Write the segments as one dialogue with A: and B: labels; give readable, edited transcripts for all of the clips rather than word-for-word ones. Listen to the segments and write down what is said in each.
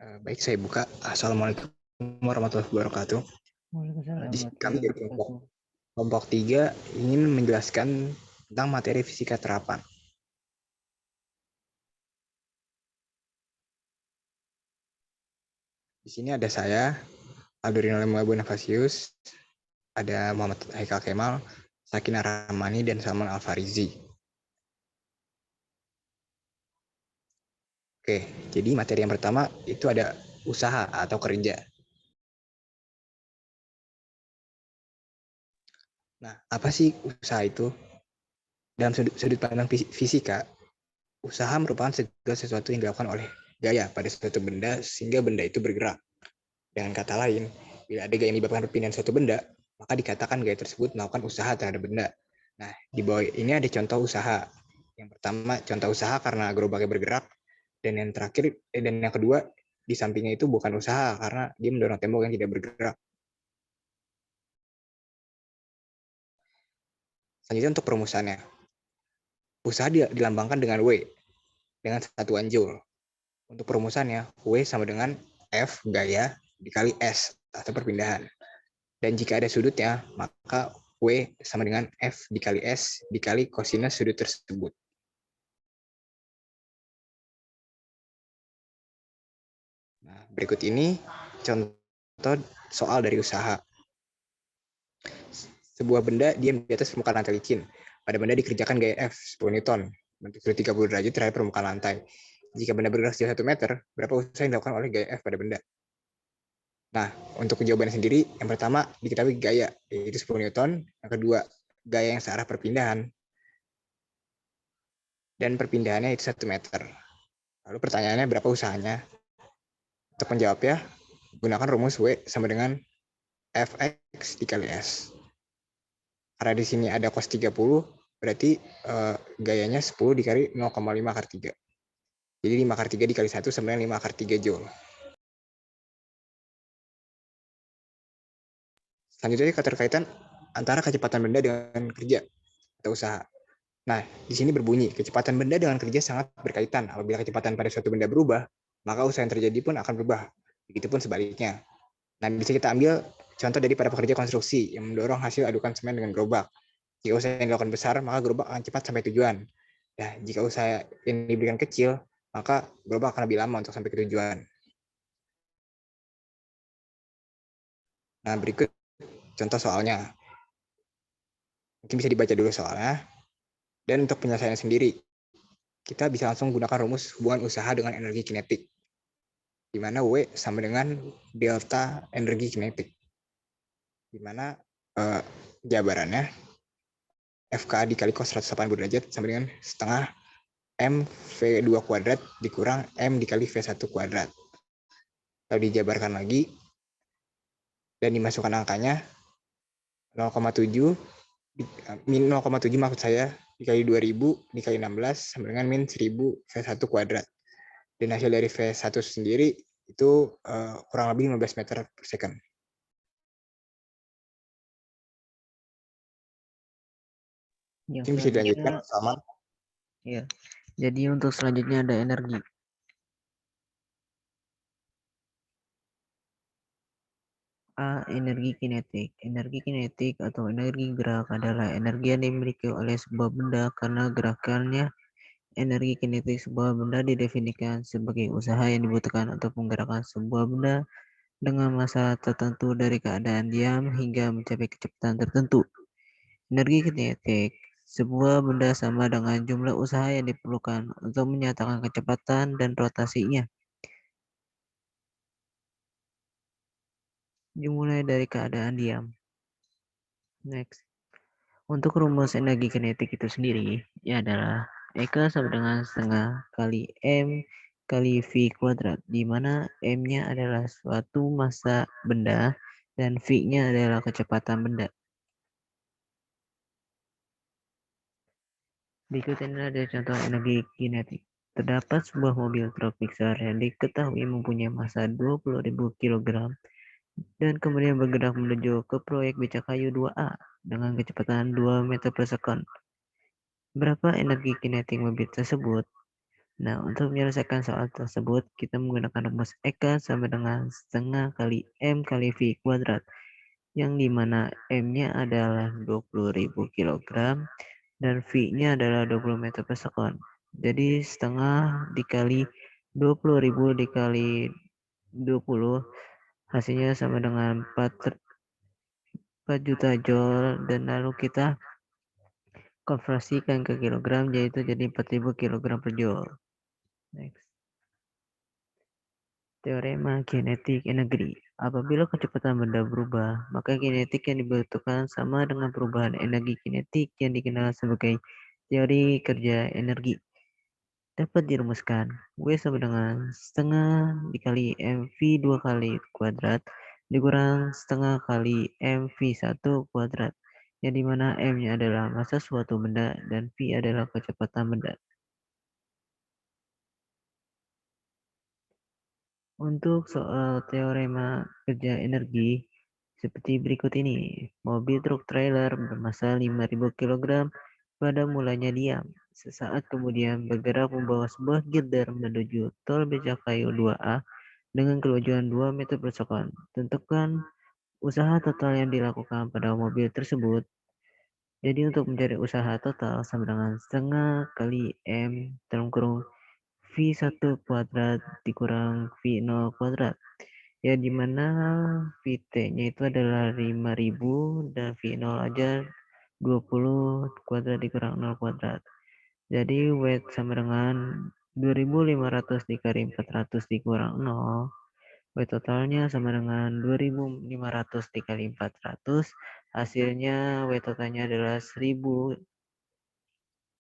A: Baik, saya buka. Assalamualaikum warahmatullahi wabarakatuh.
B: Waalaikumsalam
A: Di sini kami
B: warahmatullahi
A: dari
B: wabarakatuh.
A: kelompok 3 ingin menjelaskan tentang materi fisika terapan. Di sini ada saya, Aldorino Lemua Bonavasius, ada Muhammad Haikal Kemal, Sakina Rahmani, dan Salman Alfarizi. Oke, jadi materi yang pertama itu ada usaha atau kerja. Nah, apa sih usaha itu? Dalam sudut pandang fisika, usaha merupakan segala sesuatu yang dilakukan oleh gaya pada suatu benda sehingga benda itu bergerak. Dengan kata lain, bila ada gaya yang menyebabkan perpindahan suatu benda, maka dikatakan gaya tersebut melakukan usaha terhadap benda. Nah, di bawah ini ada contoh usaha. Yang pertama, contoh usaha karena gerobaknya bergerak, dan yang terakhir dan yang kedua di sampingnya itu bukan usaha karena dia mendorong tembok yang tidak bergerak. Selanjutnya untuk perumusannya. Usaha dilambangkan dengan W dengan satuan joule. Untuk perumusannya, W sama dengan F gaya dikali S atau perpindahan. Dan jika ada sudutnya, maka W sama dengan F dikali S dikali kosinus sudut tersebut. Nah, berikut ini contoh soal dari usaha. Sebuah benda diam di atas permukaan lantai licin. Pada benda dikerjakan gaya F 10 Newton, bentuk 30 derajat terhadap permukaan lantai. Jika benda bergerak sejauh 1 meter, berapa usaha yang dilakukan oleh gaya F pada benda? Nah, untuk jawabannya sendiri, yang pertama diketahui gaya, yaitu 10 Newton. Yang kedua, gaya yang searah perpindahan. Dan perpindahannya itu 1 meter. Lalu pertanyaannya berapa usahanya? Untuk menjawabnya, gunakan rumus W sama dengan Fx dikali S. Karena di sini ada cos 30, berarti gayanya 10 dikali 0,5 akar 3. Jadi 5 akar 3 dikali 1 sama dengan 5 akar 3 joule. Selanjutnya keterkaitan antara kecepatan benda dengan kerja atau usaha. Nah, di sini berbunyi, kecepatan benda dengan kerja sangat berkaitan. Apabila kecepatan pada suatu benda berubah, maka usaha yang terjadi pun akan berubah. Begitupun sebaliknya. Nah, bisa kita ambil contoh dari para pekerja konstruksi yang mendorong hasil adukan semen dengan gerobak. Jika usaha yang dilakukan besar, maka gerobak akan cepat sampai tujuan. Nah, jika usaha yang diberikan kecil, maka gerobak akan lebih lama untuk sampai ke tujuan. Nah, berikut contoh soalnya. Mungkin bisa dibaca dulu soalnya. Dan untuk penyelesaian sendiri, kita bisa langsung gunakan rumus hubungan usaha dengan energi kinetik, di mana W sama dengan delta energi kinetik. Di mana jabarannya FK dikali cos 180 derajat sama dengan setengah M V2 kuadrat dikurang M dikali V1 kuadrat. Lalu dijabarkan lagi dan dimasukkan angkanya 0,7 min 0,7 maksud saya dikali 2000 dikali 16 sama dengan min 1000 V1 kuadrat. Dan hasil dari V1 sendiri itu kurang lebih 15 meter per second. Mungkin bisa dilanjutkan, Salman.
B: Ya. Jadi untuk selanjutnya ada energi. A. Energi kinetik. Energi kinetik atau energi gerak adalah energi yang dimiliki oleh sebuah benda karena gerakannya. Energi kinetik sebuah benda didefinisikan sebagai usaha yang dibutuhkan untuk menggerakkan sebuah benda dengan massa tertentu dari keadaan diam hingga mencapai kecepatan tertentu. Energi kinetik sebuah benda sama dengan jumlah usaha yang diperlukan untuk menyatakan kecepatan dan rotasinya. Dimulai dari keadaan diam. Next. Untuk rumus energi kinetik itu sendiri, ya adalah Eka sama dengan setengah kali M kali V kuadrat, di mana M-nya adalah suatu massa benda dan V-nya adalah kecepatan benda. Berikut ini ada contoh energi kinetik. Terdapat sebuah mobil truk Pixar yang diketahui mempunyai massa 20.000 kg dan kemudian bergerak menuju ke proyek beca kayu 2A dengan kecepatan 2 meter per second. Berapa energi kinetik mobil tersebut? Nah, untuk menyelesaikan soal tersebut, kita menggunakan rumus Eka sama dengan setengah kali M kali V kuadrat, yang dimana M-nya adalah 20.000 kilogram dan V-nya adalah 20 meter per sekon. Jadi setengah dikali 20.000 dikali 20 hasilnya sama dengan 4 juta joule, dan lalu kita konversikan ke kilogram, yaitu jadi 4.000 kilogram per joule. Next. Teorema kinetik energi. Apabila kecepatan benda berubah, maka kinetik yang dibutuhkan sama dengan perubahan energi kinetik yang dikenal sebagai teori kerja energi. Dapat dirumuskan, W sama dengan setengah dikali mv 2 kali kuadrat dikurang setengah kali mv 1 kuadrat, yang dimana M-nya adalah massa suatu benda dan V adalah kecepatan benda. Untuk soal teorema kerja energi seperti berikut ini. Mobil truk trailer bermassa 5.000 kg pada mulanya diam. Sesaat kemudian bergerak membawa sebuah girder menuju tol Becakayu 2A dengan kemajuan 2 meter per sekon. Tentukan usaha total yang dilakukan pada mobil tersebut. Jadi untuk mencari usaha total sama dengan setengah kali M dalam kurung V1 kuadrat dikurang V0 kuadrat. Ya, dimana VT-nya itu adalah 5.000 dan V0 aja 20 kuadrat dikurang 0 kuadrat. Jadi W sama dengan 2.500 dikali 400 dikurang 0. W totalnya sama dengan 2.500 dikali 400. Hasilnya W totalnya adalah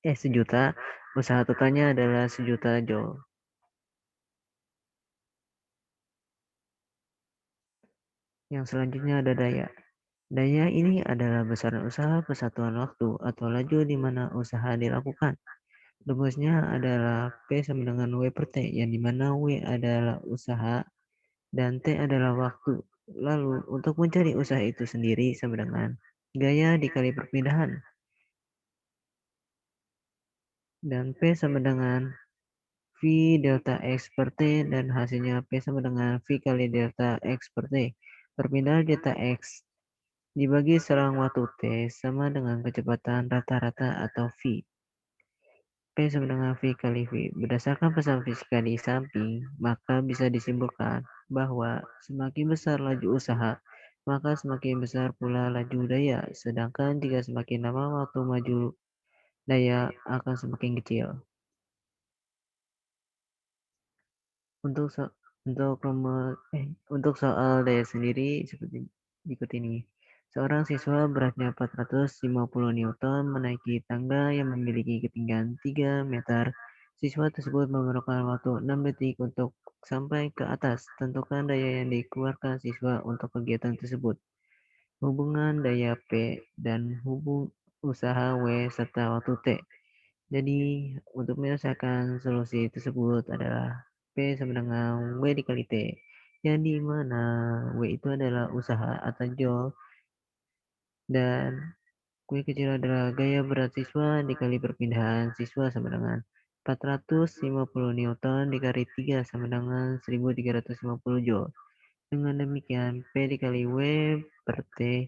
B: sejuta. Usaha totalnya adalah 1.000.000 joule. Yang selanjutnya ada daya. Daya ini adalah besaran usaha per satuan waktu atau laju di mana usaha dilakukan. Rumusnya adalah P sama dengan W per T, yang dimana W adalah usaha dan T adalah waktu. Lalu untuk mencari usaha itu sendiri sama dengan gaya dikali perpindahan. Dan P sama dengan V delta X per T, dan hasilnya P sama dengan V kali delta X per T. Perpindahan delta X dibagi selang waktu T sama dengan kecepatan rata-rata atau V. P sama dengan V kali V. Berdasarkan pesan fisika di samping, maka bisa disimpulkan bahwa semakin besar laju usaha, maka semakin besar pula laju daya. Sedangkan jika semakin lama waktu maju, daya akan semakin kecil. Untuk untuk soal daya sendiri seperti berikut ini. Seorang siswa beratnya 450 Newton menaiki tangga yang memiliki ketinggian 3 meter. Siswa tersebut memerlukan waktu 6 detik untuk sampai ke atas. Tentukan daya yang dikeluarkan siswa untuk kegiatan tersebut. Hubungan daya P dan usaha W serta waktu T. Jadi untuk menyelesaikan solusi tersebut adalah P sama dengan W dikali T, yang dimana W itu adalah usaha atau joule dan W kecil adalah gaya berat siswa dikali perpindahan siswa sama dengan 450 Newton dikali 3 sama dengan 1.350 Joule. Dengan demikian P dikali W per T,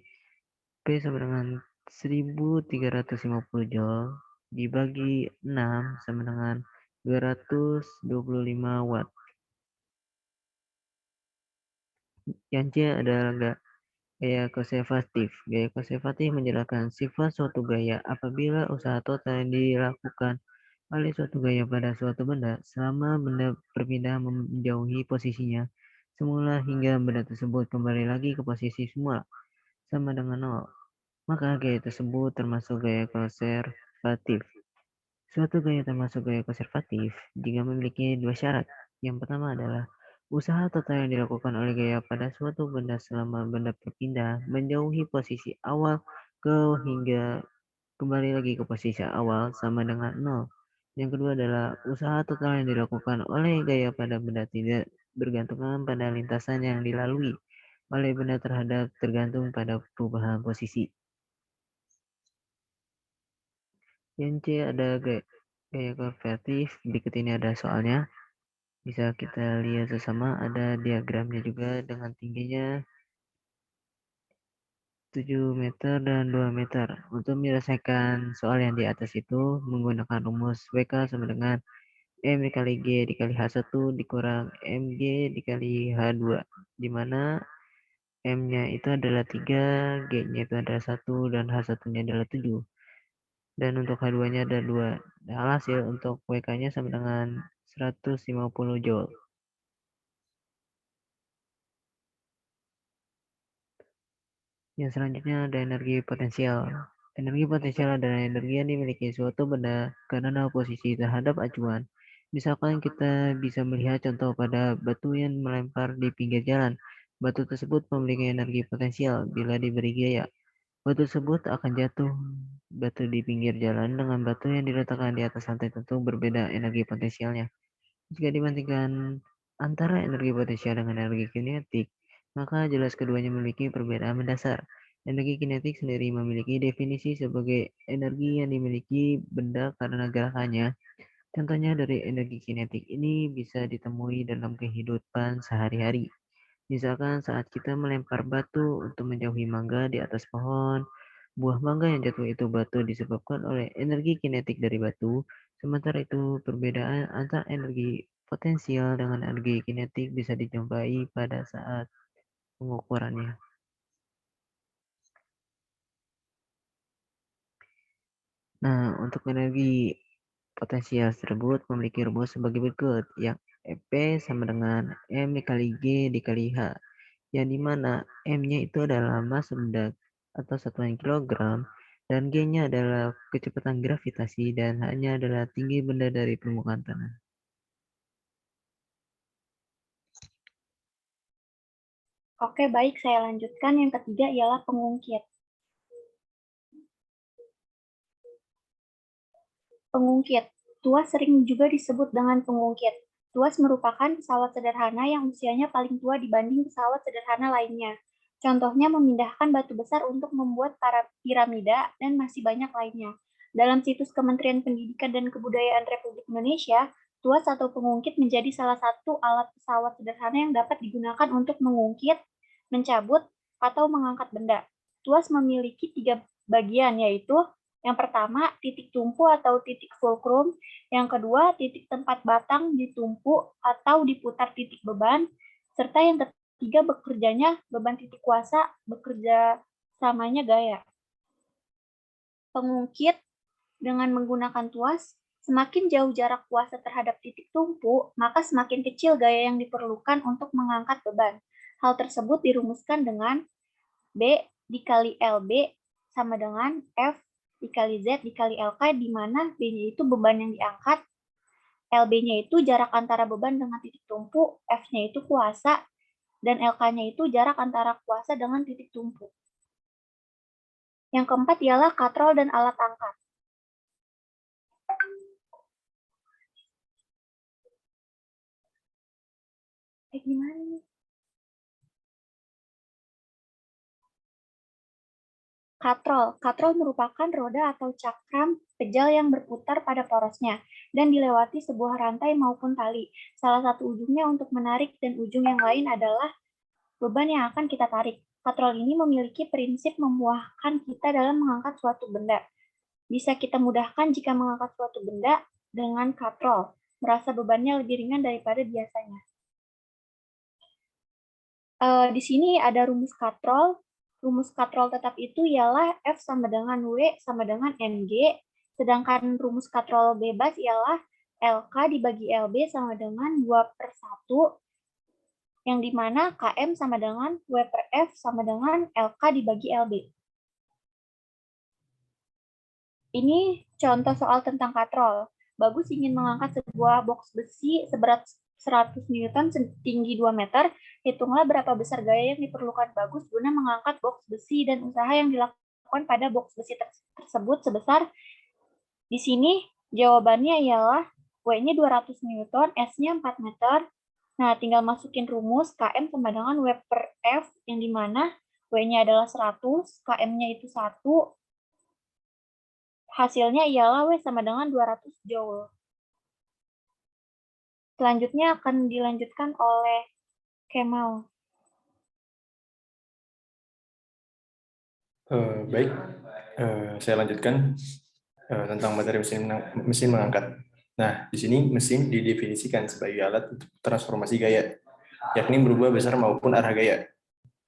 B: P sama dengan 1.350 Joule dibagi 6 sama dengan 225 Watt. Yang C adalah gaya konservatif. Gaya konservatif menjelaskan sifat suatu gaya apabila usaha total yang dilakukan oleh suatu gaya pada suatu benda selama benda berpindah menjauhi posisinya semula hingga benda tersebut kembali lagi ke posisi semula sama dengan 0. Maka gaya tersebut termasuk gaya konservatif. Suatu gaya termasuk gaya konservatif jika memiliki dua syarat. Yang pertama adalah usaha total yang dilakukan oleh gaya pada suatu benda selama benda berpindah menjauhi posisi awal hingga kembali lagi ke posisi awal sama dengan 0. Yang kedua adalah usaha total yang dilakukan oleh gaya pada benda tidak bergantungan pada lintasan yang dilalui oleh benda tergantung pada perubahan posisi. Yang C ada gaya konvertif. Berikut ini ada soalnya. Bisa kita lihat bersama, ada diagramnya juga dengan tingginya 7 meter dan 2 meter. Untuk menyelesaikan soal yang di atas itu menggunakan rumus WK sama dengan M dikali G dikali H1 dikurang MG dikali H2, di mana M-nya itu adalah 3, G-nya itu adalah 1, dan H1-nya adalah 7. Dan untuk H2-nya ada 2. Alhasil untuk WK-nya sama dengan 150 Joule. Yang selanjutnya ada energi potensial. Energi potensial adalah energi yang dimiliki suatu benda karena posisi terhadap acuan. Misalkan kita bisa melihat contoh pada batu yang melempar di pinggir jalan. Batu tersebut memiliki energi potensial bila diberi gaya. Batu tersebut akan jatuh. Batu di pinggir jalan dengan batu yang diletakkan di atas lantai tentu berbeda energi potensialnya. Jika dibandingkan antara energi potensial dengan energi kinetik, maka jelas keduanya memiliki perbedaan mendasar. Energi kinetik sendiri memiliki definisi sebagai energi yang dimiliki benda karena gerakannya. Contohnya dari energi kinetik ini bisa ditemui dalam kehidupan sehari-hari. Misalkan saat kita melempar batu untuk menjauhi mangga di atas pohon, buah mangga yang jatuh itu batu disebabkan oleh energi kinetik dari batu. Sementara itu, perbedaan antara energi potensial dengan energi kinetik bisa dijumpai pada saat pengukurannya. Nah, untuk energi potensial tersebut memiliki rumus sebagai berikut, yang EP sama dengan M dikali G dikali H, yang dimana M-nya itu adalah massa benda atau satuan kilogram, dan G-nya adalah kecepatan gravitasi, dan H-nya adalah tinggi benda dari permukaan tanah.
C: Oke, baik, saya lanjutkan. Yang ketiga ialah pengungkit. Pengungkit. Tuas sering juga disebut dengan pengungkit. Tuas merupakan pesawat sederhana yang usianya paling tua dibanding pesawat sederhana lainnya. Contohnya memindahkan batu besar untuk membuat para piramida dan masih banyak lainnya. Dalam situs Kementerian Pendidikan dan Kebudayaan Republik Indonesia, tuas atau pengungkit menjadi salah satu alat pesawat sederhana yang dapat digunakan untuk mengungkit, mencabut, atau mengangkat benda. Tuas memiliki 3 bagian, yaitu yang pertama, titik tumpu atau titik fulcrum. Yang kedua, titik tempat batang ditumpu atau diputar titik beban. Serta yang ketiga, bekerjanya beban titik kuasa, bekerja samanya gaya. Pengungkit dengan menggunakan tuas, semakin jauh jarak kuasa terhadap titik tumpu, maka semakin kecil gaya yang diperlukan untuk mengangkat beban. Hal tersebut dirumuskan dengan B dikali LB sama dengan F dikali Z dikali LK, di mana B-nya itu beban yang diangkat, LB-nya itu jarak antara beban dengan titik tumpu, F-nya itu kuasa, dan LK-nya itu jarak antara kuasa dengan titik tumpu. Yang keempat ialah katrol dan alat angkat. Gimana nih? Katrol. Katrol merupakan roda atau cakram pejal yang berputar pada porosnya dan dilewati sebuah rantai maupun tali. Salah satu ujungnya untuk menarik dan ujung yang lain adalah beban yang akan kita tarik. Katrol ini memiliki prinsip memudahkan kita dalam mengangkat suatu benda. Bisa kita mudahkan jika mengangkat suatu benda dengan katrol. Merasa bebannya lebih ringan daripada biasanya. Di sini ada rumus katrol. Rumus katrol tetap itu ialah F sama dengan W sama dengan mg, sedangkan rumus katrol bebas ialah LK dibagi LB sama dengan 2/1, yang dimana KM sama dengan W per F sama dengan LK dibagi LB. Ini contoh soal tentang katrol. Bagus ingin mengangkat sebuah box besi seberat 100 Newton setinggi 2 meter, hitunglah berapa besar gaya yang diperlukan Bagus guna mengangkat box besi dan usaha yang dilakukan pada box besi tersebut sebesar, di sini jawabannya ialah W-nya 200 Newton, S-nya 4 meter. Nah, tinggal masukin rumus KM sama dengan W per F, yang dimana W-nya adalah 100, KM-nya itu 1, Hasilnya ialah W sama dengan 200 Joule. Selanjutnya akan dilanjutkan oleh Kemal.
D: Baik, saya lanjutkan tentang materi mesin mengangkat. Nah, di sini mesin didefinisikan sebagai alat untuk transformasi gaya, yakni berubah besar maupun arah gaya.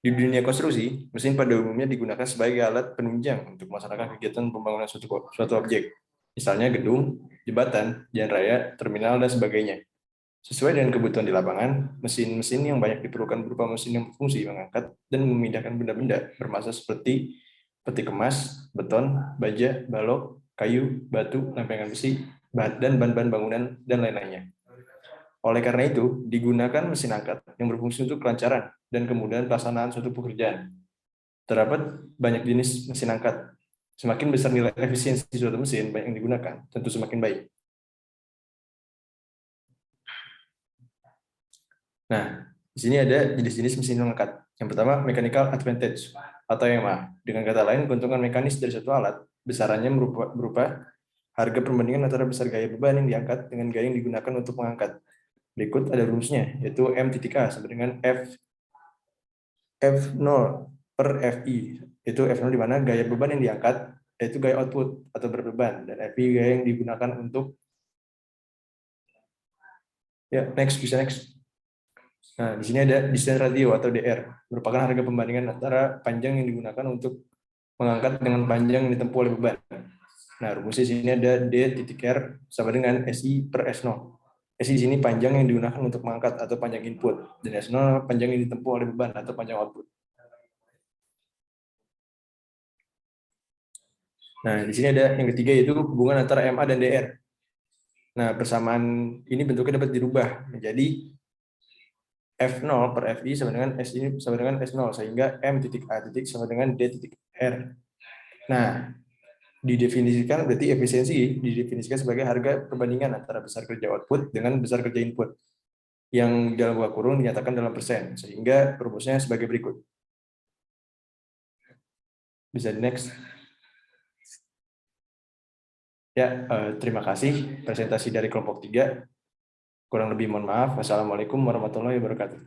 D: Di dunia konstruksi, mesin pada umumnya digunakan sebagai alat penunjang untuk melaksanakan kegiatan pembangunan suatu objek, misalnya gedung, jembatan, jalan raya, terminal, dan sebagainya. Sesuai dengan kebutuhan di lapangan, mesin-mesin yang banyak diperlukan berupa mesin yang berfungsi mengangkat dan memindahkan benda-benda bermassa seperti peti kemas, beton, baja, balok, kayu, batu, lempengan besi, dan bahan-bahan bangunan, dan lain-lainnya. Oleh karena itu, digunakan mesin angkat yang berfungsi untuk kelancaran dan kemudahan pelaksanaan suatu pekerjaan. Terdapat banyak jenis mesin angkat. Semakin besar nilai efisiensi suatu mesin yang digunakan, tentu semakin baik. Nah, di sini ada jenis-jenis mesin mengangkat. Yang pertama, mechanical advantage atau MA. Dengan kata lain, keuntungan mekanis dari suatu alat, besarannya berupa harga perbandingan antara besar gaya beban yang diangkat dengan gaya yang digunakan untuk mengangkat. Berikut ada rumusnya, yaitu M.A sama dengan F0 per FI. Itu F0 di mana gaya beban yang diangkat, yaitu gaya output atau berat beban, dan FI gaya yang digunakan untuk bisa next. Nah, di sini ada distance ratio atau DR, merupakan harga pembandingan antara panjang yang digunakan untuk mengangkat dengan panjang yang ditempuh oleh beban. Nah, rumusnya di sini ada D.R sama dengan SI per S0. SI di sini panjang yang digunakan untuk mengangkat atau panjang input, dan S0 panjang yang ditempuh oleh beban atau panjang output. Nah, di sini ada yang ketiga, yaitu hubungan antara MA dan DR. Nah, persamaan ini bentuknya dapat dirubah menjadi F0 per FI sama dengan S ini sama dengan S0, sehingga M.A sama dengan D.R. Nah, didefinisikan berarti efisiensi didefinisikan sebagai harga perbandingan antara besar kerja output dengan besar kerja input, yang dalam buka kurung dinyatakan dalam persen, sehingga rumusnya sebagai berikut. Bisa di next. Ya, terima kasih presentasi dari kelompok 3. Kurang lebih mohon maaf. Wassalamualaikum warahmatullahi wabarakatuh.